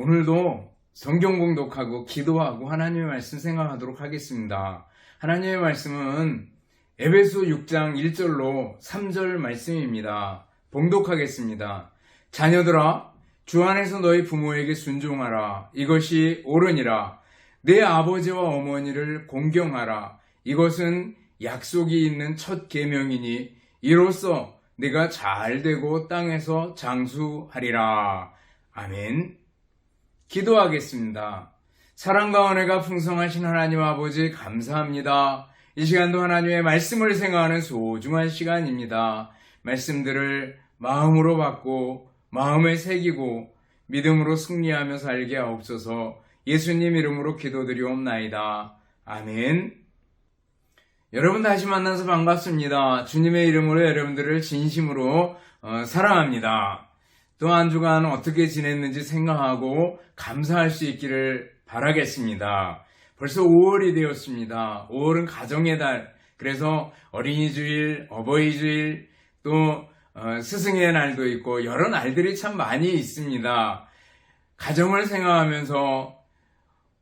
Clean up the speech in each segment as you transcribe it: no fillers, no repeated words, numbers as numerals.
오늘도 성경 공독하고 기도하고 하나님의 말씀 생각하도록 하겠습니다. 하나님의 말씀은 에베소 6장 1절로 3절 말씀입니다. 봉독하겠습니다. 자녀들아, 주 안에서 너희 부모에게 순종하라. 이것이 옳으니라. 내 아버지와 어머니를 공경하라. 이것은 약속이 있는 첫 계명이니 이로써 네가 잘되고 땅에서 장수하리라. 아멘. 기도하겠습니다. 사랑과 은혜가 풍성하신 하나님 아버지 감사합니다. 이 시간도 하나님의 말씀을 생각하는 소중한 시간입니다. 말씀들을 마음으로 받고 마음에 새기고 믿음으로 승리하며 살게 하옵소서. 예수님 이름으로 기도드리옵나이다. 아멘. 여러분 다시 만나서 반갑습니다. 주님의 이름으로 여러분들을 진심으로 사랑합니다. 또 한 주간 어떻게 지냈는지 생각하고 감사할 수 있기를 바라겠습니다. 벌써 5월이 되었습니다. 5월은 가정의 달, 그래서 어린이주일, 어버이주일, 또 스승의 날도 있고 여러 날들이 참 많이 있습니다. 가정을 생각하면서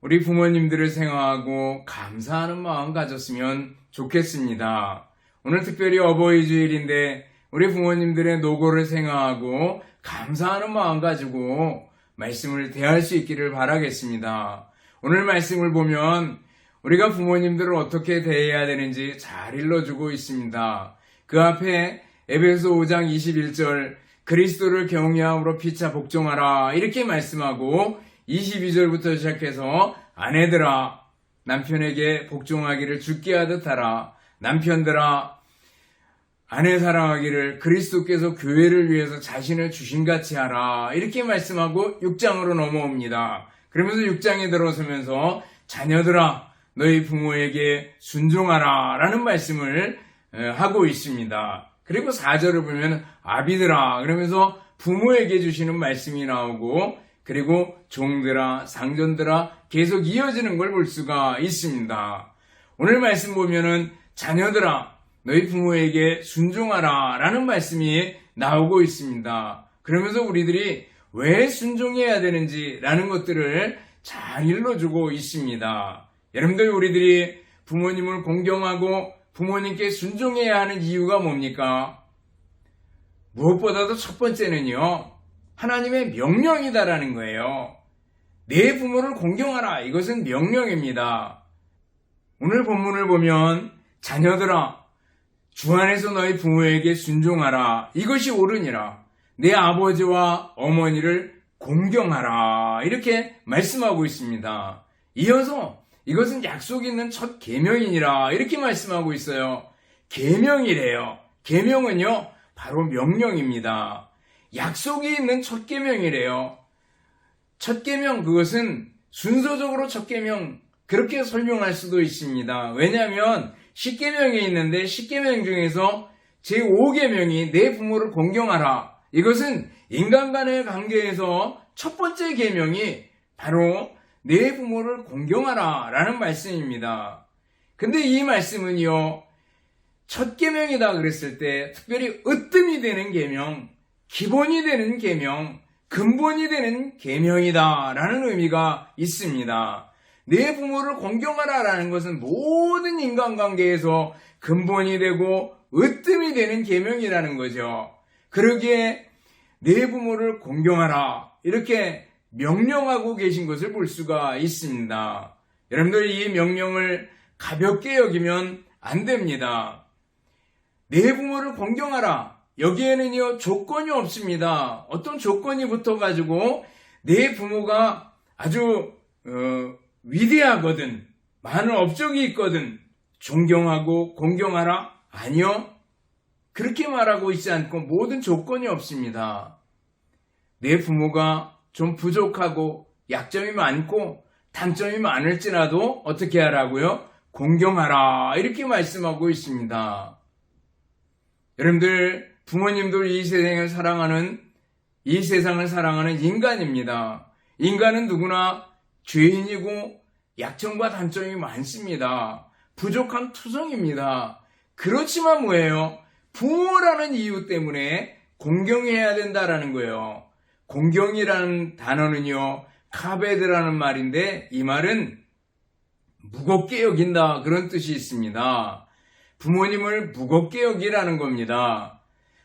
우리 부모님들을 생각하고 감사하는 마음 가졌으면 좋겠습니다. 오늘 특별히 어버이주일인데 우리 부모님들의 노고를 생각하고 감사하는 마음 가지고 말씀을 대할 수 있기를 바라겠습니다. 오늘 말씀을 보면 우리가 부모님들을 어떻게 대해야 되는지 잘 일러주고 있습니다. 그 앞에 에베소 5장 21절 그리스도를 경외함으로 피차 복종하라 이렇게 말씀하고 22절부터 시작해서 아내들아 남편에게 복종하기를 주께 하듯 하라. 남편들아 아내 사랑하기를 그리스도께서 교회를 위해서 자신을 주신같이 하라. 이렇게 말씀하고 6장으로 넘어옵니다. 그러면서 6장에 들어서면서 자녀들아 너희 부모에게 순종하라 라는 말씀을 하고 있습니다. 그리고 4절을 보면 아비들아 그러면서 부모에게 주시는 말씀이 나오고 그리고 종들아 상전들아 계속 이어지는 걸 볼 수가 있습니다. 오늘 말씀 보면은 자녀들아 너희 부모에게 순종하라 라는 말씀이 나오고 있습니다. 그러면서 우리들이 왜 순종해야 되는지 라는 것들을 잘 일러주고 있습니다. 여러분들 우리들이 부모님을 공경하고 부모님께 순종해야 하는 이유가 뭡니까? 무엇보다도 첫 번째는요. 하나님의 명령이다라는 거예요. 내 부모를 공경하라. 이것은 명령입니다. 오늘 본문을 보면 자녀들아 주 안에서 너희 부모에게 순종하라. 이것이 옳으니라. 내 아버지와 어머니를 공경하라. 이렇게 말씀하고 있습니다. 이어서 이것은 약속이 있는 첫 계명이니라. 이렇게 말씀하고 있어요. 계명이래요. 계명은요 바로 명령입니다. 약속이 있는 첫 계명이래요. 첫 계명 그것은 순서적으로 첫 계명 그렇게 설명할 수도 있습니다. 왜냐하면 10계명이 있는데 10계명 중에서 제5계명이 내 부모를 공경하라. 이것은 인간 간의 관계에서 첫 번째 계명이 바로 내 부모를 공경하라 라는 말씀입니다. 근데 이 말씀은요. 첫 계명이다 그랬을 때 특별히 으뜸이 되는 계명, 기본이 되는 계명, 근본이 되는 계명이다 라는 의미가 있습니다. 내 부모를 공경하라 라는 것은 모든 인간관계에서 근본이 되고 으뜸이 되는 계명이라는 거죠. 그러기에 내 부모를 공경하라 이렇게 명령하고 계신 것을 볼 수가 있습니다. 여러분들 이 명령을 가볍게 여기면 안 됩니다. 내 부모를 공경하라 여기에는요 조건이 없습니다. 어떤 조건이 붙어가지고 내 부모가 아주 위대하거든 많은 업적이 있거든 존경하고 공경하라? 아니요. 그렇게 말하고 있지 않고 모든 조건이 없습니다. 내 부모가 좀 부족하고 약점이 많고 단점이 많을지라도 어떻게 하라고요? 공경하라 이렇게 말씀하고 있습니다. 여러분들 부모님도 이 세상을 사랑하는 인간입니다. 인간은 누구나 죄인이고 약점과 단점이 많습니다. 부족한 투성입니다. 그렇지만 뭐예요? 부모라는 이유 때문에 공경해야 된다라는 거예요. 공경이라는 단어는요, 카베드라는 말인데 이 말은 무겁게 여긴다 그런 뜻이 있습니다. 부모님을 무겁게 여기라는 겁니다.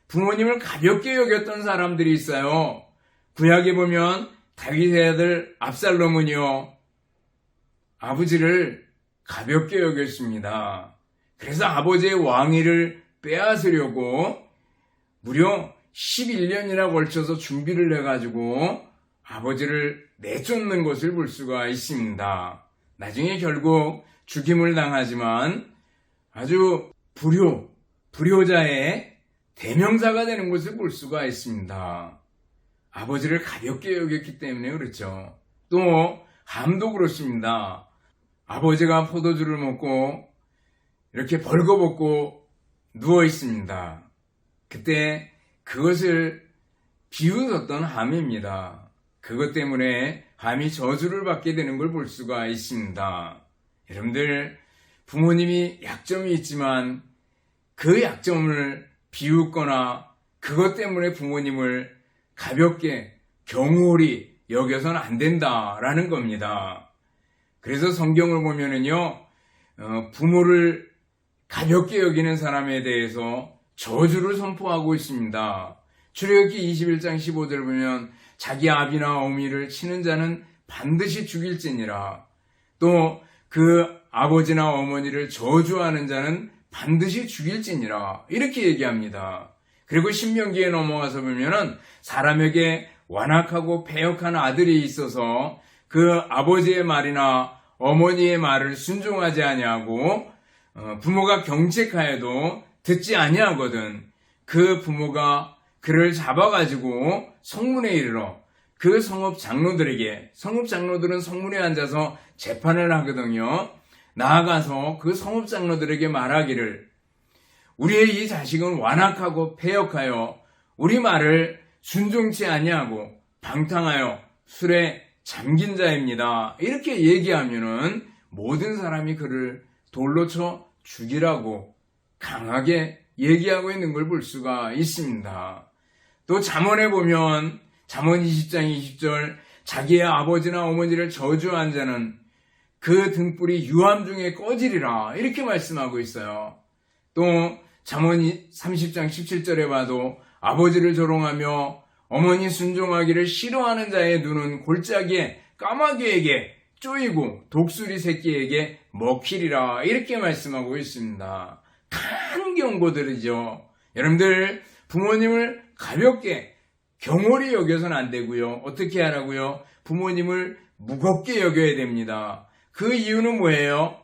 부모님을 가볍게 여겼던 사람들이 있어요. 구약에 보면 다윗의 아들 압살롬은요, 아버지를 가볍게 여겼습니다. 그래서 아버지의 왕위를 빼앗으려고 무려 11년이나 걸쳐서 준비를 해가지고 아버지를 내쫓는 것을 볼 수가 있습니다. 나중에 결국 죽임을 당하지만 아주 불효자의 대명사가 되는 것을 볼 수가 있습니다. 아버지를 가볍게 여겼기 때문에 그렇죠. 또 함도 그렇습니다. 아버지가 포도주를 먹고 이렇게 벌거벗고 누워 있습니다. 그때 그것을 비웃었던 함입니다. 그것 때문에 함이 저주를 받게 되는 걸 볼 수가 있습니다. 여러분들, 부모님이 약점이 있지만 그 약점을 비웃거나 그것 때문에 부모님을 가볍게 경홀히 여겨서는 안 된다라는 겁니다. 그래서 성경을 보면은요, 부모를 가볍게 여기는 사람에 대해서 저주를 선포하고 있습니다. 출애굽기 21장 15절을 보면 자기 아비나 어미를 치는 자는 반드시 죽일지니라. 또 그 아버지나 어머니를 저주하는 자는 반드시 죽일지니라. 이렇게 얘기합니다. 그리고 신명기에 넘어가서 보면은 사람에게 완악하고 패역한 아들이 있어서 그 아버지의 말이나 어머니의 말을 순종하지 아니하고 부모가 경책하여도 듣지 아니하거든. 그 부모가 그를 잡아가지고 성문에 이르러 그 성읍 장로들에게, 성읍 장로들은 성문에 앉아서 재판을 하거든요. 나아가서 그 성읍 장로들에게 말하기를, 우리의 이 자식은 완악하고 패역하여 우리 말을 순종치 아니하고 방탕하여 술에 잠긴 자입니다. 이렇게 얘기하면은 모든 사람이 그를 돌로 쳐 죽이라고 강하게 얘기하고 있는 걸 볼 수가 있습니다. 또 잠언에 보면 잠언 20장 20절, 자기의 아버지나 어머니를 저주한 자는 그 등불이 유암 중에 꺼지리라, 이렇게 말씀하고 있어요. 또 잠언 30장 17절에 봐도 아버지를 조롱하며 어머니 순종하기를 싫어하는 자의 눈은 골짜기에 까마귀에게 쪼이고 독수리 새끼에게 먹히리라, 이렇게 말씀하고 있습니다. 큰 경고들이죠. 여러분들, 부모님을 가볍게 경홀히 여겨서는 안 되고요. 어떻게 하라고요? 부모님을 무겁게 여겨야 됩니다. 그 이유는 뭐예요?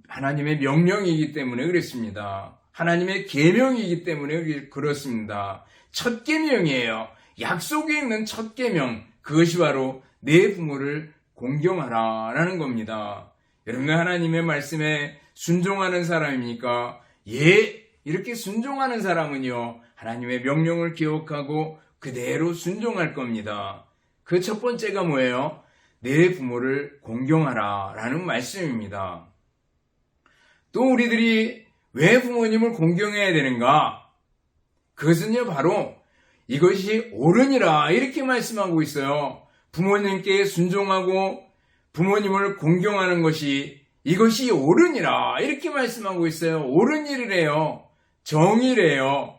하나님의 명령이기 때문에 그렇습니다. 하나님의 계명이기 때문에 그렇습니다. 첫 계명이에요. 약속에 있는 첫 계명, 그것이 바로 내 부모를 공경하라 라는 겁니다. 여러분, 하나님의 말씀에 순종하는 사람입니까? 예, 이렇게 순종하는 사람은요, 하나님의 명령을 기억하고 그대로 순종할 겁니다. 그 첫 번째가 뭐예요? 내 부모를 공경하라 라는 말씀입니다. 또 우리들이 왜 부모님을 공경해야 되는가? 그것은요, 바로 이것이 옳으니라, 이렇게 말씀하고 있어요. 부모님께 순종하고 부모님을 공경하는 것이, 이것이 옳으니라, 이렇게 말씀하고 있어요. 옳은 일이래요. 정의래요.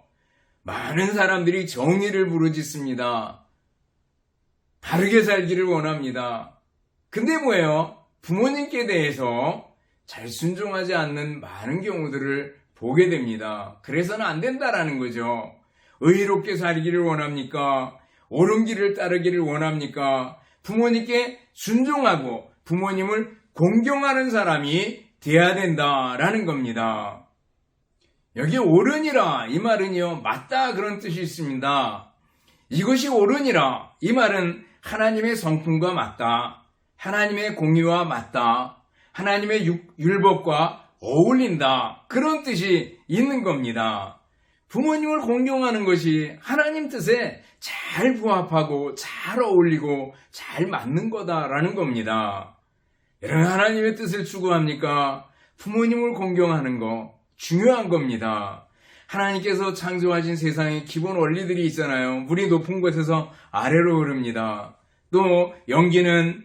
많은 사람들이 정의를 부르짖습니다. 바르게 살기를 원합니다. 근데 뭐예요? 부모님께 대해서 잘 순종하지 않는 많은 경우들을 보게 됩니다. 그래서는 안 된다라는 거죠. 의롭게 살기를 원합니까? 옳은 길을 따르기를 원합니까? 부모님께 순종하고 부모님을 공경하는 사람이 돼야 된다라는 겁니다. 여기 옳으니라, 이 말은요, 맞다 그런 뜻이 있습니다. 이것이 옳으니라, 이 말은 하나님의 성품과 맞다, 하나님의 공의와 맞다, 하나님의 율법과 어울린다, 그런 뜻이 있는 겁니다. 부모님을 공경하는 것이 하나님 뜻에 잘 부합하고 잘 어울리고 잘 맞는 거다라는 겁니다. 여러분, 하나님의 뜻을 추구합니까? 부모님을 공경하는 거 중요한 겁니다. 하나님께서 창조하신 세상에 기본 원리들이 있잖아요. 물이 높은 곳에서 아래로 흐릅니다. 또 연기는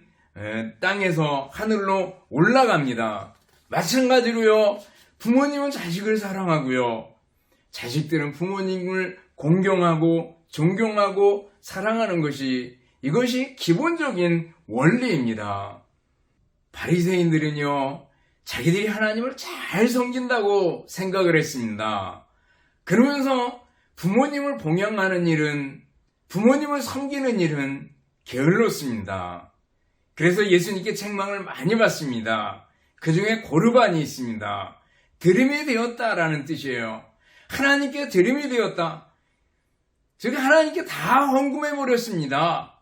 땅에서 하늘로 올라갑니다. 마찬가지로요, 부모님은 자식을 사랑하고요, 자식들은 부모님을 공경하고 존경하고 사랑하는 이것이 기본적인 원리입니다. 바리새인들은요, 자기들이 하나님을 잘 섬긴다고 생각을 했습니다. 그러면서 부모님을 봉양하는 일은, 부모님을 섬기는 일은 게을렀습니다. 그래서 예수님께 책망을 많이 받습니다. 그 중에 고르반이 있습니다. 들음이 되었다라는 뜻이에요. 하나님께 들음이 되었다. 즉 하나님께 다 헌금해버렸습니다.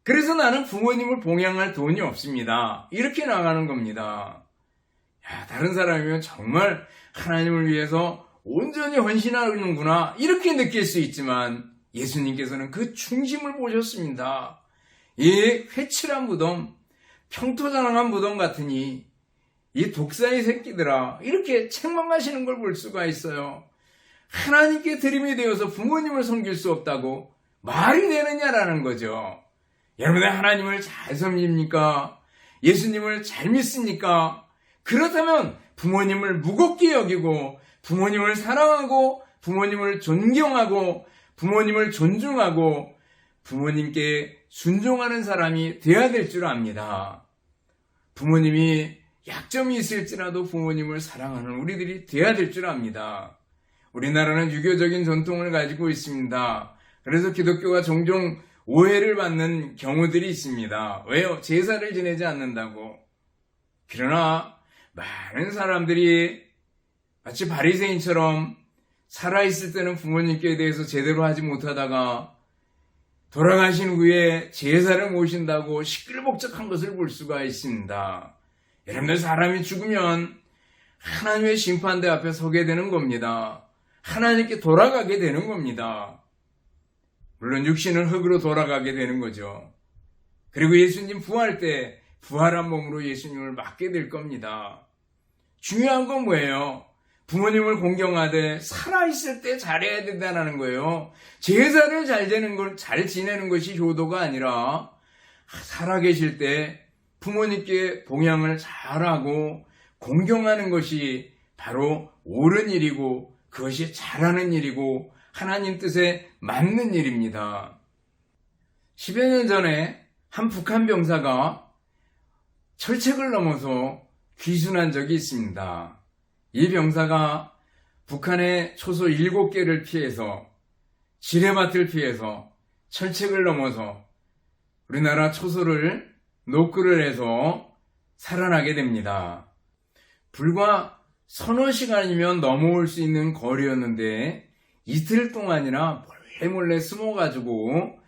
그래서 나는 부모님을 봉양할 돈이 없습니다. 이렇게 나가는 겁니다. 다른 사람이면 정말 하나님을 위해서 온전히 헌신하는구나 이렇게 느낄 수 있지만 예수님께서는 그 중심을 보셨습니다. 이 회칠한 무덤, 평토자랑한 무덤 같으니 이 독사의 새끼들아, 이렇게 책망하시는 걸 볼 수가 있어요. 하나님께 들임이 되어서 부모님을 섬길 수 없다고 말이 되느냐라는 거죠. 여러분들 하나님을 잘 섬깁니까? 예수님을 잘 믿습니까? 그렇다면 부모님을 무겁게 여기고 부모님을 사랑하고 부모님을 존경하고 부모님을 존중하고 부모님께 순종하는 사람이 되어야 될 줄 압니다. 부모님이 약점이 있을지라도 부모님을 사랑하는 우리들이 되어야 될 줄 압니다. 우리나라는 유교적인 전통을 가지고 있습니다. 그래서 기독교가 종종 오해를 받는 경우들이 있습니다. 왜요? 제사를 지내지 않는다고. 그러나 많은 사람들이 마치 바리새인처럼 살아있을 때는 부모님께 대해서 제대로 하지 못하다가 돌아가신 후에 제사를 모신다고 시끌벅적한 것을 볼 수가 있습니다. 여러분들 사람이 죽으면 하나님의 심판대 앞에 서게 되는 겁니다. 하나님께 돌아가게 되는 겁니다. 물론 육신은 흙으로 돌아가게 되는 거죠. 그리고 예수님 부활 때 부활한 몸으로 예수님을 맞게 될 겁니다. 중요한 건 뭐예요? 부모님을 공경하되 살아있을 때 잘해야 된다는 거예요. 제사를 잘 지내는 것이 효도가 아니라 살아계실 때 부모님께 봉양을 잘하고 공경하는 것이 바로 옳은 일이고 그것이 잘하는 일이고 하나님 뜻에 맞는 일입니다. 10여 년 전에 한 북한 병사가 철책을 넘어서 귀순한 적이 있습니다. 이 병사가 북한의 초소 7개를 피해서 지뢰밭을 피해서 철책을 넘어서 우리나라 초소를 노크를 해서 살아나게 됩니다. 불과 서너 시간이면 넘어올 수 있는 거리였는데 이틀 동안이나 몰래 숨어가지고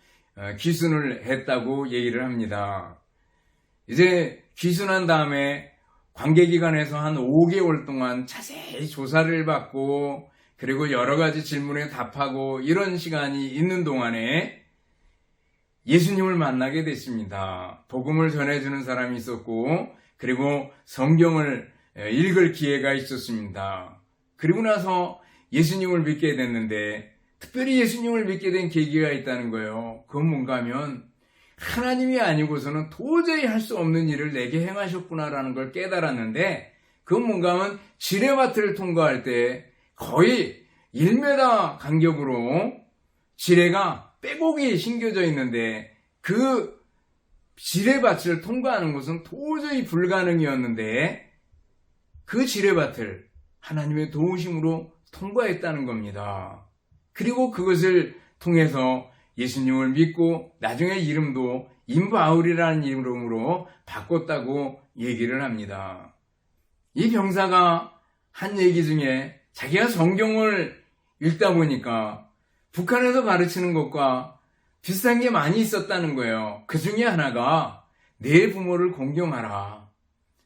귀순을 했다고 얘기를 합니다. 이제 귀순한 다음에 관계기관에서 한 5개월 동안 자세히 조사를 받고 그리고 여러 가지 질문에 답하고 이런 시간이 있는 동안에 예수님을 만나게 됐습니다. 복음을 전해주는 사람이 있었고 그리고 성경을 읽을 기회가 있었습니다. 그리고 나서 예수님을 믿게 됐는데 특별히 예수님을 믿게 된 계기가 있다는 거예요. 그건 뭔가 하면 하나님이 아니고서는 도저히 할 수 없는 일을 내게 행하셨구나라는 걸 깨달았는데 그건 뭔가 하면 지뢰밭을 통과할 때 거의 1m 간격으로 지뢰가 빼곡히 심겨져 있는데 그 지뢰밭을 통과하는 것은 도저히 불가능이었는데 그 지뢰밭을 하나님의 도우심으로 통과했다는 겁니다. 그리고 그것을 통해서 예수님을 믿고 나중에 이름도 임바울이라는 이름으로 바꿨다고 얘기를 합니다. 이 병사가 한 얘기 중에 자기가 성경을 읽다 보니까 북한에서 가르치는 것과 비슷한 게 많이 있었다는 거예요. 그 중에 하나가 내 부모를 공경하라.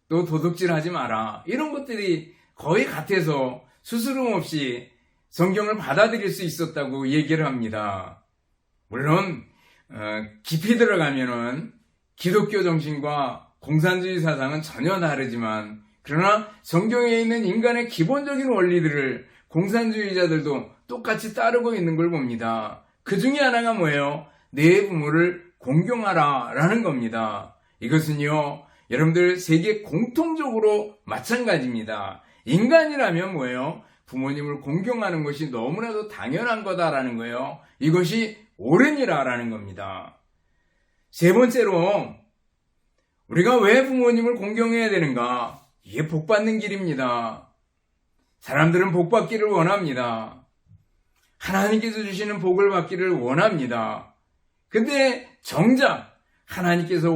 또 도둑질하지 마라. 이런 것들이 거의 같아서 스스럼 없이 성경을 받아들일 수 있었다고 얘기를 합니다. 물론 깊이 들어가면은 기독교 정신과 공산주의 사상은 전혀 다르지만 그러나 성경에 있는 인간의 기본적인 원리들을 공산주의자들도 똑같이 따르고 있는 걸 봅니다. 그 중에 하나가 뭐예요? 내 부모를 공경하라 라는 겁니다. 이것은요, 여러분들 세계 공통적으로 마찬가지입니다. 인간이라면 뭐예요? 부모님을 공경하는 것이 너무나도 당연한 거다라는 거예요. 이것이 옳으니라라는 겁니다. 세 번째로 우리가 왜 부모님을 공경해야 되는가? 이게 복 받는 길입니다. 사람들은 복 받기를 원합니다. 하나님께서 주시는 복을 받기를 원합니다. 근데 정작 하나님께서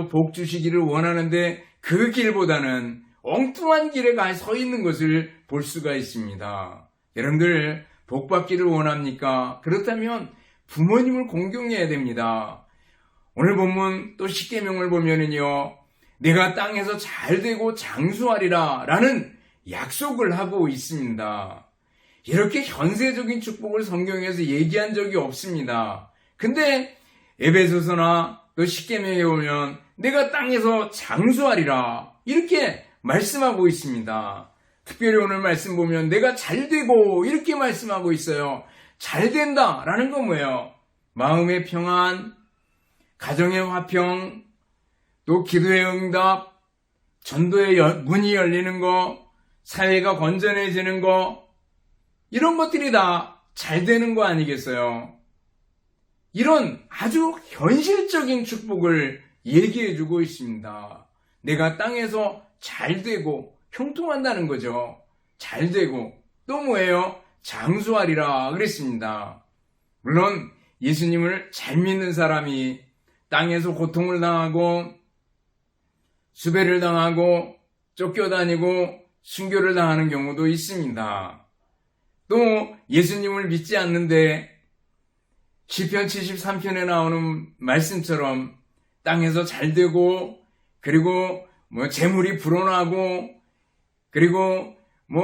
복 주시기를 원하는데 그 길보다는 엉뚱한 길에 서 있는 것을 볼 수가 있습니다. 여러분들 복 받기를 원합니까? 그렇다면 부모님을 공경해야 됩니다. 오늘 본문 또 십계명을 보면은요, 내가 땅에서 잘되고 장수하리라 라는 약속을 하고 있습니다. 이렇게 현세적인 축복을 성경에서 얘기한 적이 없습니다. 근데 에베소서나 또 십계명에 보면 내가 땅에서 장수하리라 이렇게 말씀하고 있습니다. 특별히 오늘 말씀 보면 내가 잘되고 이렇게 말씀하고 있어요. 잘된다 라는 건 뭐예요? 마음의 평안, 가정의 화평, 또 기도의 응답, 전도의 문이 열리는 거, 사회가 건전해지는 거, 이런 것들이 다 잘 되는 거 아니겠어요? 이런 아주 현실적인 축복을 얘기해주고 있습니다. 내가 땅에서 잘 되고 형통한다는 거죠. 잘 되고 또 뭐예요? 장수하리라 그랬습니다. 물론 예수님을 잘 믿는 사람이 땅에서 고통을 당하고 수배를 당하고 쫓겨다니고 순교를 당하는 경우도 있습니다. 또 예수님을 믿지 않는데 시편 73편에 나오는 말씀처럼 땅에서 잘 되고 그리고 재물이 불어나고 그리고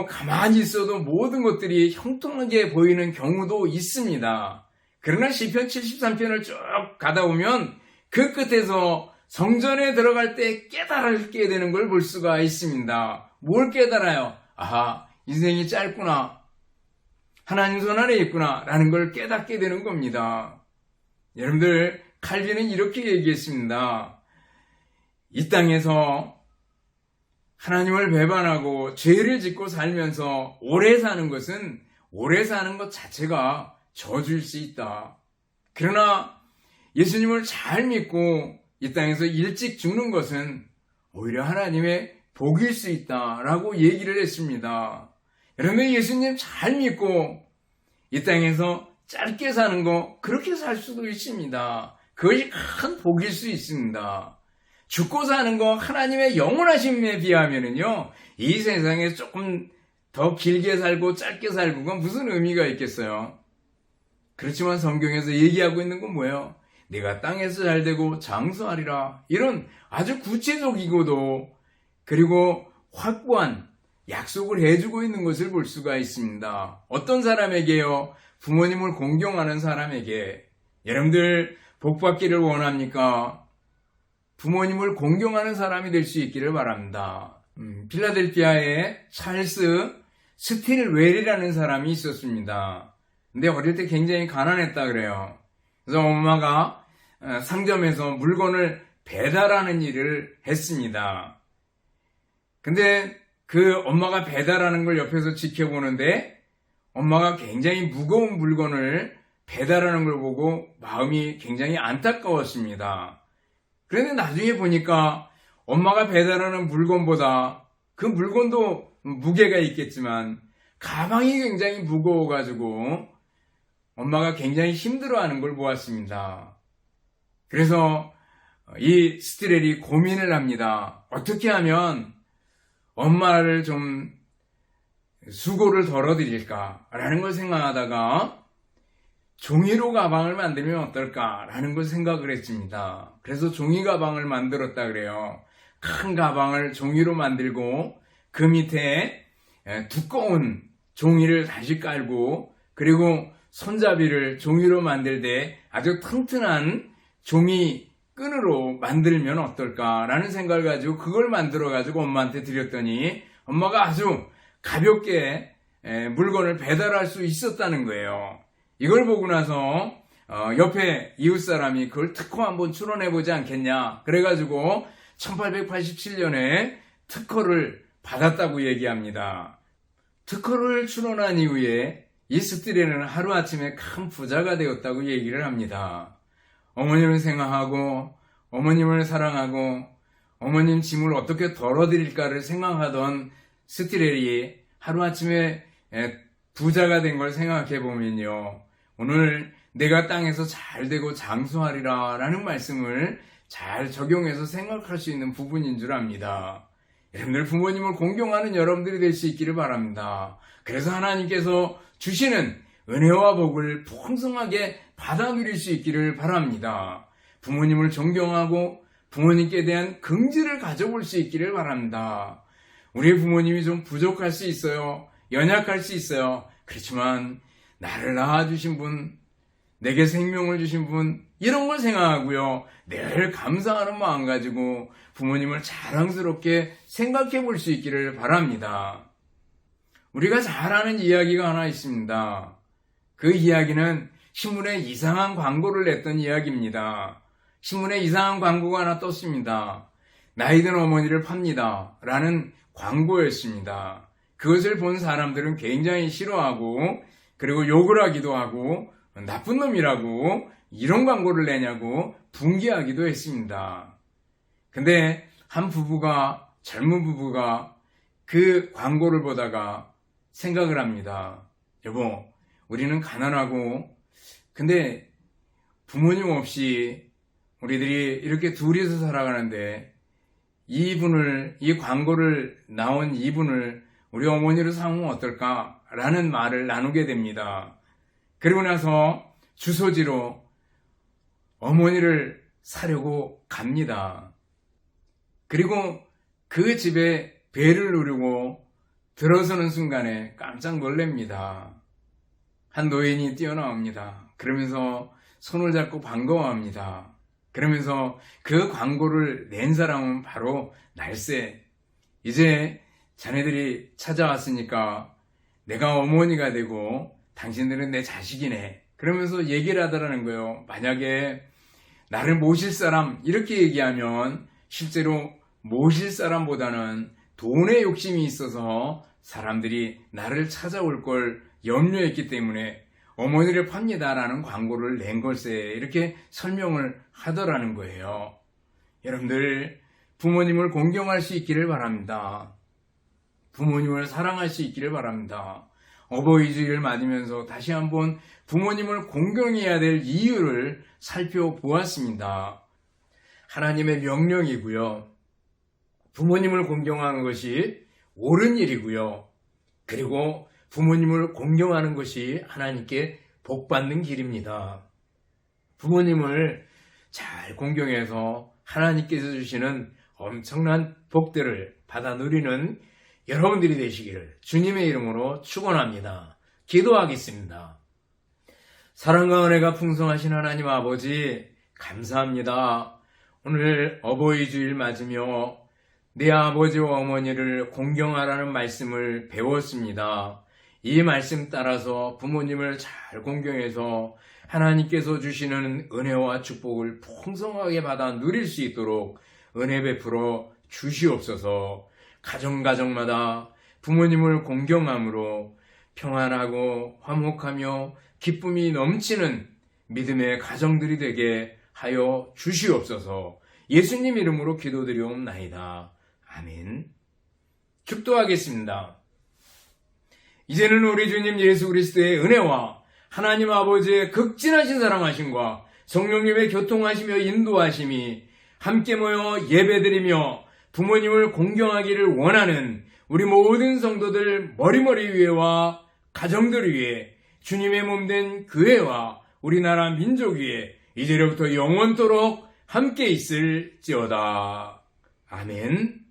가만히 있어도 모든 것들이 형통하게 보이는 경우도 있습니다. 그러나 시편 73편을 쭉 가다 보면 그 끝에서 성전에 들어갈 때 깨달게 되는 걸 볼 수가 있습니다. 뭘 깨달아요? 아하, 인생이 짧구나. 하나님 손 안에 있구나 라는 걸 깨닫게 되는 겁니다. 여러분들 칼빈은 이렇게 얘기했습니다. 이 땅에서 하나님을 배반하고 죄를 짓고 살면서 오래 사는 것은 오래 사는 것 자체가 저주일 수 있다. 그러나 예수님을 잘 믿고 이 땅에서 일찍 죽는 것은 오히려 하나님의 복일 수 있다라고 얘기를 했습니다. 여러분 예수님 잘 믿고 이 땅에서 짧게 사는 거 그렇게 살 수도 있습니다. 그것이 큰 복일 수 있습니다. 죽고 사는 거 하나님의 영원하심에 비하면은요 이 세상에 조금 더 길게 살고 짧게 살고 그건 무슨 의미가 있겠어요? 그렇지만 성경에서 얘기하고 있는 건 뭐예요? 내가 땅에서 잘되고 장수하리라 이런 아주 구체적이고도 그리고 확고한 약속을 해주고 있는 것을 볼 수가 있습니다. 어떤 사람에게요? 부모님을 공경하는 사람에게. 여러분들 복 받기를 원합니까? 부모님을 공경하는 사람이 될 수 있기를 바랍니다. 필라델피아에 찰스 스틸웰이라는 사람이 있었습니다. 근데 어릴 때 굉장히 가난했다 그래요. 그래서 엄마가 상점에서 물건을 배달하는 일을 했습니다. 근데 그 엄마가 배달하는 걸 옆에서 지켜보는데 엄마가 굉장히 무거운 물건을 배달하는 걸 보고 마음이 굉장히 안타까웠습니다. 그런데 나중에 보니까 엄마가 배달하는 물건보다 그 물건도 무게가 있겠지만 가방이 굉장히 무거워가지고 엄마가 굉장히 힘들어하는 걸 보았습니다. 그래서 이 스티렐이 고민을 합니다. 어떻게 하면 엄마를 좀 수고를 덜어드릴까라는 걸 생각하다가 종이로 가방을 만들면 어떨까라는 걸 생각을 했습니다. 그래서 종이 가방을 만들었다 그래요. 큰 가방을 종이로 만들고 그 밑에 두꺼운 종이를 다시 깔고 그리고 손잡이를 종이로 만들 때 아주 튼튼한 종이 끈으로 만들면 어떨까라는 생각을 가지고 그걸 만들어 가지고 엄마한테 드렸더니 엄마가 아주 가볍게 물건을 배달할 수 있었다는 거예요. 이걸 보고 나서 옆에 이웃 사람이 그걸 특허 한번 출원해보지 않겠냐. 그래가지고 1887년에 특허를 받았다고 얘기합니다. 특허를 출원한 이후에 이 스티레는 하루아침에 큰 부자가 되었다고 얘기를 합니다. 어머님을 생각하고 어머님을 사랑하고 어머님 짐을 어떻게 덜어드릴까를 생각하던 스티렐이 하루아침에 부자가 된 걸 생각해 보면요. 오늘 내가 땅에서 잘 되고 장수하리라 라는 말씀을 잘 적용해서 생각할 수 있는 부분인 줄 압니다. 여러분들 부모님을 공경하는 여러분들이 될 수 있기를 바랍니다. 그래서 하나님께서 주시는 은혜와 복을 풍성하게 받아 누릴 수 있기를 바랍니다. 부모님을 존경하고 부모님께 대한 긍지를 가져볼 수 있기를 바랍니다. 우리의 부모님이 좀 부족할 수 있어요. 연약할 수 있어요. 그렇지만 나를 낳아주신 분, 내게 생명을 주신 분, 이런 걸 생각하고요. 늘 감사하는 마음 가지고 부모님을 자랑스럽게 생각해 볼 수 있기를 바랍니다. 우리가 잘 아는 이야기가 하나 있습니다. 그 이야기는 신문에 이상한 광고를 냈던 이야기입니다. 신문에 이상한 광고가 하나 떴습니다. 나이든 어머니를 팝니다. 라는 광고였습니다. 그것을 본 사람들은 굉장히 싫어하고 그리고 욕을 하기도 하고 나쁜 놈이라고 이런 광고를 내냐고 분개하기도 했습니다. 근데 한 부부가, 젊은 부부가 그 광고를 보다가 생각을 합니다. 여보, 우리는 가난하고 근데 부모님 없이 우리들이 이렇게 둘이서 살아가는데 이 광고를 나온 이분을 우리 어머니로 삼으면 어떨까라는 말을 나누게 됩니다. 그리고 나서 주소지로 어머니를 사려고 갑니다. 그리고 그 집에 배를 누르고 들어서는 순간에 깜짝 놀랍니다. 한 노인이 뛰어나옵니다. 그러면서 손을 잡고 반가워합니다. 그러면서 그 광고를 낸 사람은 바로 날쌔. 이제 자네들이 찾아왔으니까 내가 어머니가 되고 당신들은 내 자식이네. 그러면서 얘기를 하더라는 거예요. 만약에 나를 모실 사람 이렇게 얘기하면 실제로 모실 사람보다는 돈에 욕심이 있어서 사람들이 나를 찾아올 걸 염려했기 때문에 어머니를 팝니다라는 광고를 낸 걸세 이렇게 설명을 하더라는 거예요. 여러분들 부모님을 공경할 수 있기를 바랍니다. 부모님을 사랑할 수 있기를 바랍니다. 어버이 주일을 맞으면서 다시 한번 부모님을 공경해야 될 이유를 살펴보았습니다. 하나님의 명령이고요. 부모님을 공경하는 것이 옳은 일이고요. 그리고 부모님을 공경하는 것이 하나님께 복받는 길입니다. 부모님을 잘 공경해서 하나님께서 주시는 엄청난 복들을 받아 누리는 여러분들이 되시기를 주님의 이름으로 축원합니다. 기도하겠습니다. 사랑과 은혜가 풍성하신 하나님 아버지 감사합니다. 오늘 어버이 주일 맞으며 내 아버지와 어머니를 공경하라는 말씀을 배웠습니다. 이 말씀 따라서 부모님을 잘 공경해서 하나님께서 주시는 은혜와 축복을 풍성하게 받아 누릴 수 있도록 은혜 베풀어 주시옵소서. 가정마다 부모님을 공경함으로 평안하고 화목하며 기쁨이 넘치는 믿음의 가정들이 되게 하여 주시옵소서. 예수님 이름으로 기도드리옵나이다. 아멘. 축도하겠습니다. 이제는 우리 주님 예수 그리스도의 은혜와 하나님 아버지의 극진하신 사랑하심과 성령님의 교통하시며 인도하심이 함께 모여 예배드리며 부모님을 공경하기를 원하는 우리 모든 성도들 머리머리 위에와 가정들 위에 주님의 몸된 교회와 우리나라 민족 위에 이제로부터 영원토록 함께 있을지어다. 아멘.